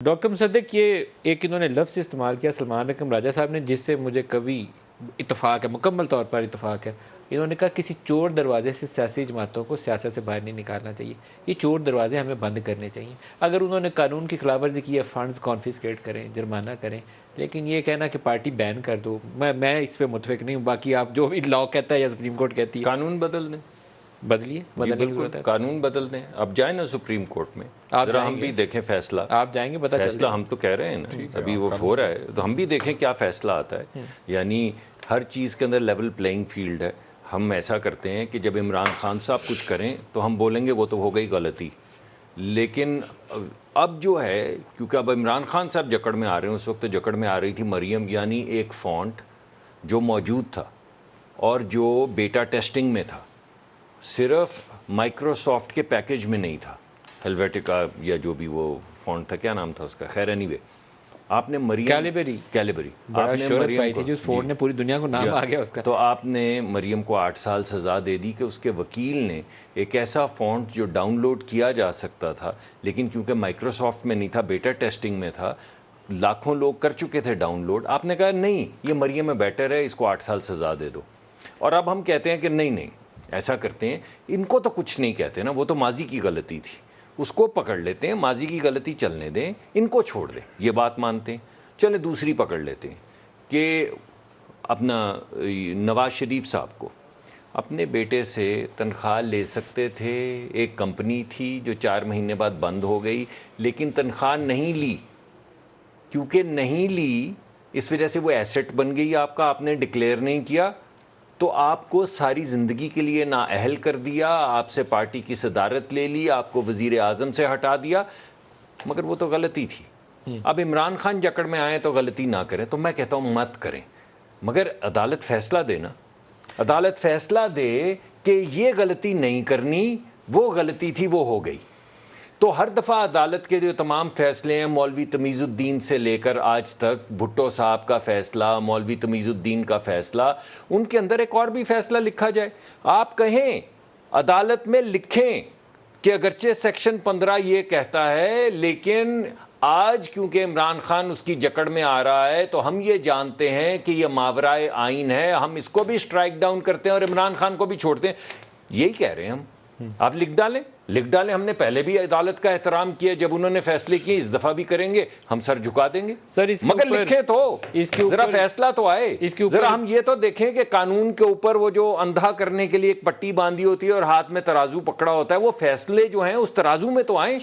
Doctor مصدق یہ ایک انہوں نے لفظ استعمال کیا سلمان اکرم راجہ صاحب نے، جس سے مجھے کبھی اتفاق ہے، مکمل طور پر اتفاق ہے۔ انہوں نے کہا کسی چور دروازے سے سیاسی جماعتوں کو سیاست سے باہر نہیں نکالنا چاہیے، یہ چور دروازے ہمیں بند کرنے چاہیے۔ اگر انہوں نے قانون کی خلاف ورزی کی ہے، فنڈز کانفiscate کریں، جرمانہ کریں، لیکن یہ کہنا کہ پارٹی بین کر دو، میں اس پہ متفق نہیں ہوں۔ باقی آپ جو بھی لاء کہتا ہے یا سپریم کورٹ کہتی ہے، قانون بدل دیں، بدلیے، جی بدلنے کی بالکل ضرورت ہے۔ قانون بدل دیں۔ اب جائیں نا سپریم کورٹ میں، آپ ذرا جائیں ہم گے؟ بھی دیکھیں فیصلہ، آپ جائیں گے؟ پتہ چل فیصلہ جائے ہم تو کہہ رہے ہیں نا، ابھی وہ ہو رہا ہے تو ہم بھی دیکھیں کیا فیصلہ آتا ہے۔ یعنی ہر چیز کے اندر لیول پلینگ فیلڈ ہے۔ ہم ایسا کرتے ہیں کہ جب عمران خان صاحب کچھ کریں تو ہم بولیں گے وہ تو ہو گئی غلطی، لیکن اب جو ہے کیونکہ اب عمران خان صاحب جکڑ میں آ رہے ہیں، اس وقت جکڑ میں آ رہی تھی مریم، یعنی ایک فونٹ جو موجود تھا اور جو بیٹا ٹیسٹنگ میں تھا، صرف مائکروسافٹ کے پیکج میں نہیں تھا، ہیلویٹکا یا جو بھی وہ فونٹ تھا، کیا نام تھا اس کا، خیر اینی وے، آپ نے مریم کیلیبری بڑا شہرت پائی تھی جو اس فون نے پوری دنیا کو نام آ گیا اس کا، تو آپ نے مریم کو 8 سال سزا دے دی کہ اس کے وکیل نے ایک ایسا فونٹ جو ڈاؤن لوڈ کیا جا سکتا تھا لیکن کیونکہ مائکروسافٹ میں نہیں تھا، بیٹا ٹیسٹنگ میں تھا، لاکھوں لوگ کر چکے تھے ڈاؤن لوڈ، آپ نے کہا نہیں یہ مریم میں بیٹر ہے، اس کو 8 سال سزا دے دو۔ اور اب ہم کہتے ہیں کہ نہیں ایسا کرتے ہیں، ان کو تو کچھ نہیں کہتے نا، وہ تو ماضی کی غلطی تھی، اس کو پکڑ لیتے ہیں، ماضی کی غلطی چلنے دیں، ان کو چھوڑ دیں، یہ بات مانتے ہیں۔ چلے دوسری پکڑ لیتے ہیں کہ اپنا نواز شریف صاحب کو اپنے بیٹے سے تنخواہ لے سکتے تھے، ایک کمپنی تھی جو 4 مہینے بعد بند ہو گئی لیکن تنخواہ نہیں لی، کیونکہ نہیں لی اس وجہ سے وہ ایسٹ بن گئی آپ نے ڈکلیئر نہیں کیا تو آپ کو ساری زندگی کے لیے نااہل کر دیا، آپ سے پارٹی کی صدارت لے لی، آپ کو وزیر اعظم سے ہٹا دیا، مگر وہ تو غلطی تھی۔ اب عمران خان جکڑ میں آئیں تو غلطی نہ کریں، تو میں کہتا ہوں مت کریں، مگر عدالت فیصلہ دے نا، عدالت فیصلہ دے کہ یہ غلطی نہیں کرنی، وہ غلطی تھی وہ ہو گئی۔ تو ہر دفعہ عدالت کے جو تمام فیصلے ہیں، مولوی تمیز الدین سے لے کر آج تک بھٹو صاحب کا فیصلہ، مولوی تمیز الدین کا فیصلہ، ان کے اندر ایک اور بھی فیصلہ لکھا جائے۔ آپ کہیں عدالت میں لکھیں کہ اگرچہ سیکشن 15 یہ کہتا ہے لیکن آج کیونکہ عمران خان اس کی جکڑ میں آ رہا ہے تو ہم یہ جانتے ہیں کہ یہ ماورائے آئین ہے، ہم اس کو بھی سٹرائک ڈاؤن کرتے ہیں اور عمران خان کو بھی چھوڑتے ہیں، یہی کہہ رہے ہیں ہم۔ آپ لکھ ڈالیں، ہم نے پہلے بھی عدالت کا احترام کیا جب انہوں نے فیصلے کیے، اس دفعہ بھی کریں گے، ہم سر جھکا دیں گے، مگر لکھیں تو، ذرا فیصلہ تو آئے، ذرا ہم یہ تو دیکھیں کہ قانون کے اوپر وہ جو اندھا کرنے کے لیے ایک پٹی باندھی ہوتی ہے اور ہاتھ میں ترازو پکڑا ہوتا ہے، وہ فیصلے جو ہیں اس ترازو میں تو آئیں۔